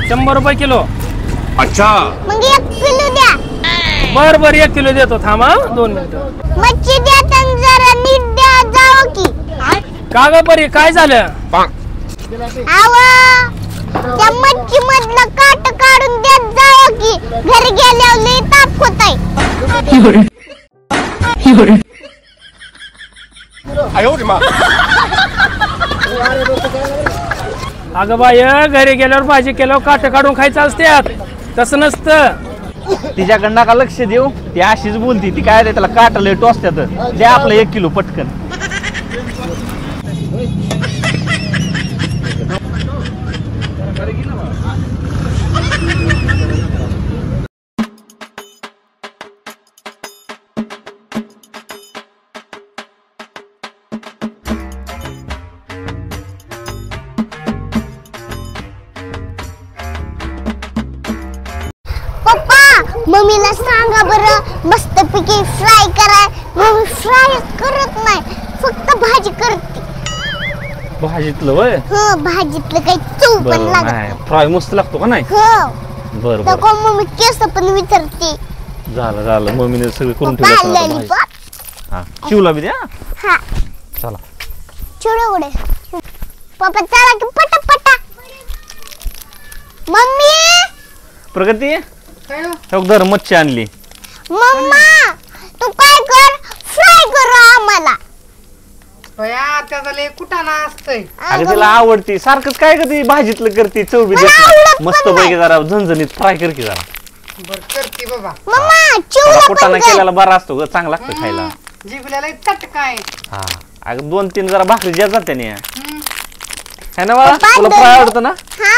100 रुपये किलो. अच्छा मग 1 किलो द्या. बर बर 1 किलो देतो. थांबा 2 मिनिटं. मच्छी द्या तर जरा नीट द्या जाओ की. का ग परी काय झालं? आवा त्या मच्छी मधलं काट काढून द्या जाओ की. घरी गेल्यावर लई ताप होतय. अगं बाय घरी गेल्यावर भाजी केल्यावर काट काढून खायचं असत्यात. तसं नसतं. तिच्याकडे नका लक्ष देऊ. ती अशीच बोलती. ती काय त्याला काटले टोचत्यात. द्या आपलं 1 किलो पटकन. मम्मीला सांगा बरं मस्तपैकी फ्राय करा. मम्मी फ्राय करत नाही फक्त भाजी करते. भाजीतलं वय हो भाजीतलं काही चव पण लागत. फ्राय मस्त लागतो का नाही? हो बर नको मम्मी केस पण विचारते. झालं झालं मम्मीने सगळं करून ठेवलं. हा चिवला बी द्या. हा चला चिवडा उडे पप्पा चला की पटापटा. मम्मी प्रगती धर मच्छी आणली. मम्मा तू काय कर फ्राय कर आम्हाला. त्याचा लय कुटाणा असतंय. अगं तिला आवडती. सारखंच काय करते भाजीतलं करते. चव बी देते मस्त पैकी. जरा झणझणीत फ्राय कर की जरा. बर करते बाबा. मम्मा चिवडा कुटाणा केलेला बरा असतो ग. चांगला लागतं खायला. जिभला लय चटका आहे. हा अगं 2-3 जरा भाकरी ज्या जाते ना है ना बाळा. तुला फ्राय आवडतं ना? हा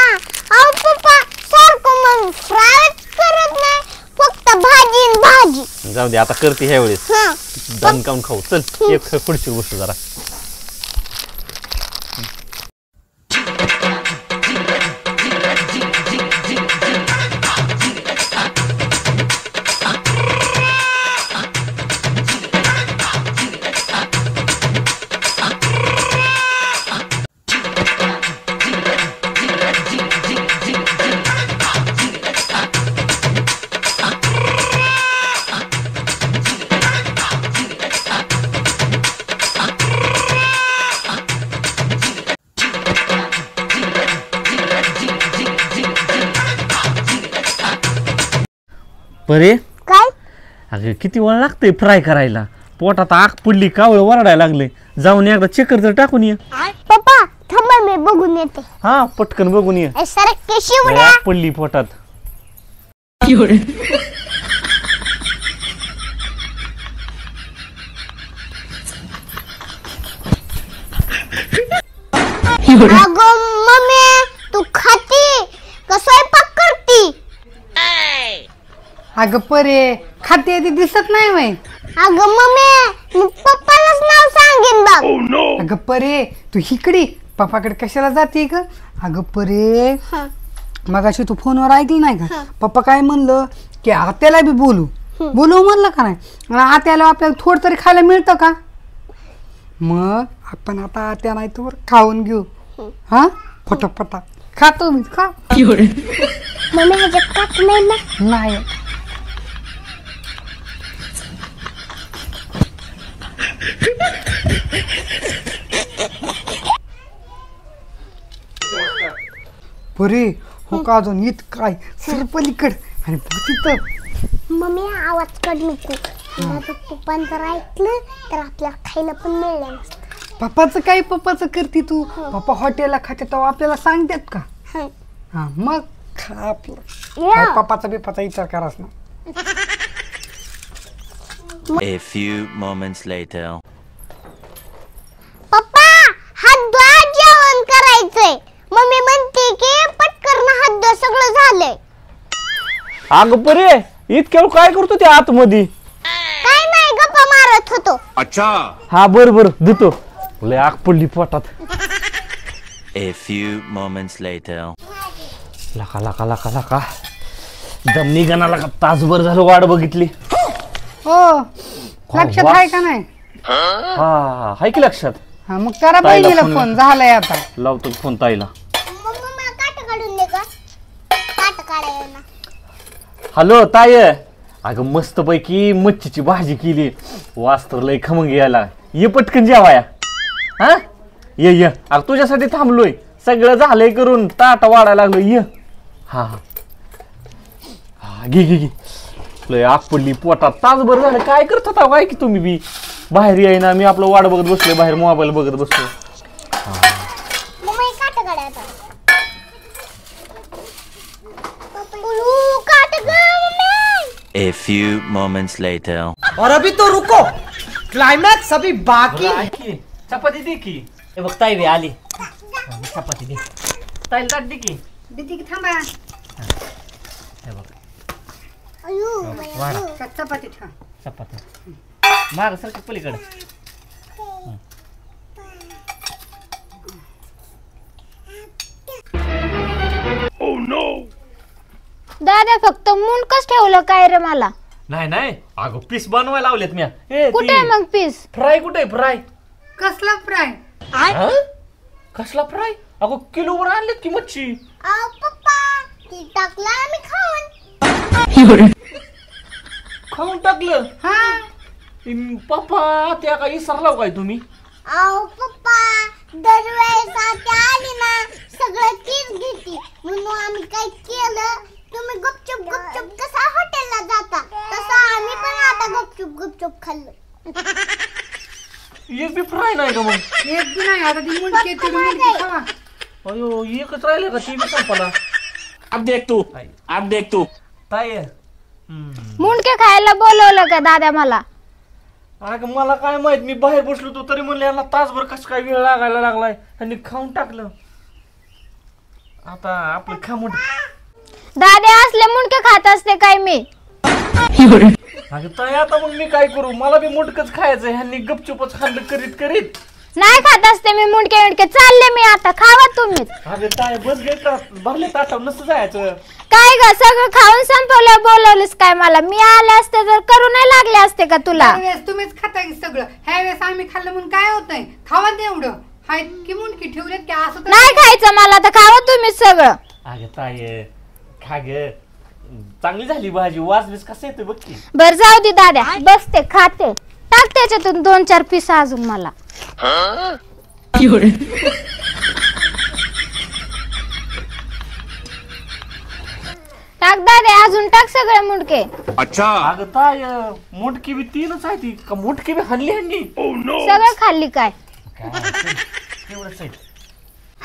अहो पप्पा सारखं मग फ्राय करत नाही फक्त भाजी न भाजी. जाऊ दे आता करते ह्या वेळेस. दम काऊन खाऊ. चल एक पुढची गोष्ट जरा. बरे काय अगं किती वेळ लागतंय फ्राय करायला. पोटात आग पडली कावळ वरडायला लागले. जाऊन एकदा चक्कर तर टाकून ये. पप्पा थांबा मी बघून येते. हा पटकन बघून ये. सर कशी उडा पडली पोटात. अगं मम्मी तू खाती का स्वयंपाक करती? अगं परे खाते ती दिसत नाही वय. अगं मम्मी मी पप्पालाच नाव सांगेन बघ. अगं परे तू इकडे पप्पाकडे कशाला जाते ग? अगं परे मगाशी तू फोनवर ऐकलं नाही का? पप्पा काय म्हणलं की आत्याला बी बोलू म्हणलं का नाही. आणि आत्याला आपल्याला थोडं तरी खायला मिळतं का? मग आपण आता आत्या नाही तर खाऊन घेऊ. हा फटाफटा खातो मी. खा मम्मी ह्याच्यात काट नाही ना? नाही. परे हो का अजून इत काय सरपलीकड आणि तिथं मम्मी आवाज काढ नको. पप्पान जर ऐकलं तर आपल्याला खायला पण मिळलं नसतं. पप्पाचं काय पप्पाचं करते तू? पप्पा हॉटेलला खाते तेव्हा आपल्याला सांगतात का? हा मग खा आपलं. पप्पाचा बिप्पाचा विचार करास ना. A few moments later. पप्पा हात धुवा जेवण करायचंय. मम्मी म्हणते की पटकन हात धुवा सगळं झालंय. अगं परे इतक्या काय करतो त्या आतमध्ये? काय नाही गप्पा मारत होतो. अच्छा हा बर बर धुतो. लय आग पडली पोटात. A few moments later. लका लका लका लका दम निघाना लका. तासभर झालं वाट बघितली. हो लक्षात आहे का नाही? हा हाय की लक्षात. हा मग करा बहिणीला फोन. झालाय आता. लावतो फोन ताईला. मम्मा मला काट काढून दे का? हॅलो ताय, अगं मस्त पैकी मच्छीची भाजी केली, वास्तर लय खमंग यायला, ये पटकन जेवाया. हा ये अगं तुझ्यासाठी थांबलोय, सगळं झालंय करून, ताटा वाढायला लागलो, ये. हा हा घे लय आग पडली पोटात, तासभर झालं. काय करत होता काय की तुम्ही बी? बाहेर येईना, मी आपलं वाट बघत बसलोय, बाहेर मोबाईल बघत बसलो. A few moments later. और अभी तो रुको, क्लाइमैक्स अभी बाकी. चपाती दे की. हे बघ ताई आली, चपाती दे. ताईला ताट दे की. देते की थांबा. हे बघ चपाती ठेवा. चपाती माग सारखं पलीकडे. दादा फक्त मुंडकच ठेवलं काय रे मला? नाही अगं पीस बनवायला लावलेत मी. कुठे आहे मग पीस? फ्राय कुठे? फ्राय कसला फ्राय? कसला फ्राय? अगं किलोवर आणलेत की मच्छी. पप्पा ती टाकला आम्ही खाऊन. खाऊन टाकलं? पप्पा त्या काही विसरला काय तुम्ही? अहो पप्पा दरवेळेस आता आली ना सगळं तीच घेते, म्हणून आम्ही काय केलं, तुम्ही गुपचूप कसा हॉटेलला जाता तसं आम्ही पण आता गुपचूप खाल्लं. एक बी फ्राय नाही का मग? एक बी नाही. आता ती मुंडकी खावा. अयो एकच राहिलं का? ती बी संपला. अब देख तू ताई मुंडके खायला बोलवलं का दादा मला? अगं मला काय माहित, मी बाहेर बसलो होतो तरी म्हणले यांना तासभर कस काय वेळ लागायला लागलाय, आणि खाऊन टाकलं. आता आपलं खामट. दादा असले मुंडके खात असते काय मी? अगं ताई आता मग मी काय करू, मला बी मोठकच खायचंय, ह्यांनी गपचूपच खाल्लं करीत. नाही खात असते मी मुंडके. चालले मी आता, खावा तुम्हीच. अगं ताई बस घेता भरले ताटाव नसतं जायचं. काय ग सगळं खाऊन संपवलं, बोलवलीस काय मला? मी आले असते तर करू नाही लागले असते का तुला? ह्यावेळेस तुम्हीच खाता की सगळं, ह्या वेळेस आम्ही खाल्लं म्हणून काय होतंय? खावा तेवढं. हाय की मुंडकी ठेवलेत की असं तर नाही खायचं मला, तर खावा तुम्हीच सगळं. अगं ताई खा ग, चांगली झाली भाजी, वास बीस कसं येतोय बघ की. बर जाऊ दे दादा, बसते खाते. टाक त्याच्यातून 2-4 पीस अजून मला. टाक दादा, अजून टाक सगळे मुंडके. अगं ताई मोठकी बी 3च आहे ती का? मोठकी बी हल्ली ह्यांनी सगळं खाल्ली काय? एवढंच आहे.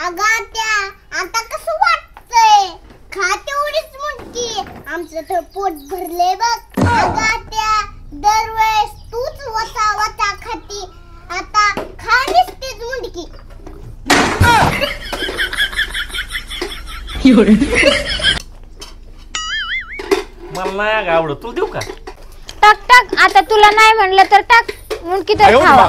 अगं त्या आता कसं वाटतंय? खा तेवढीच मुंडकी, आमचं तर पोट भरले बघ. अगं त्या दरवेळेस तूच वचा खाती, आता खा नुसतीच मुंडकी. मला नाही आवडत, तू देऊ का? टाक आता तुला नाही म्हणलं तर टाक मुंडकी तर खावा.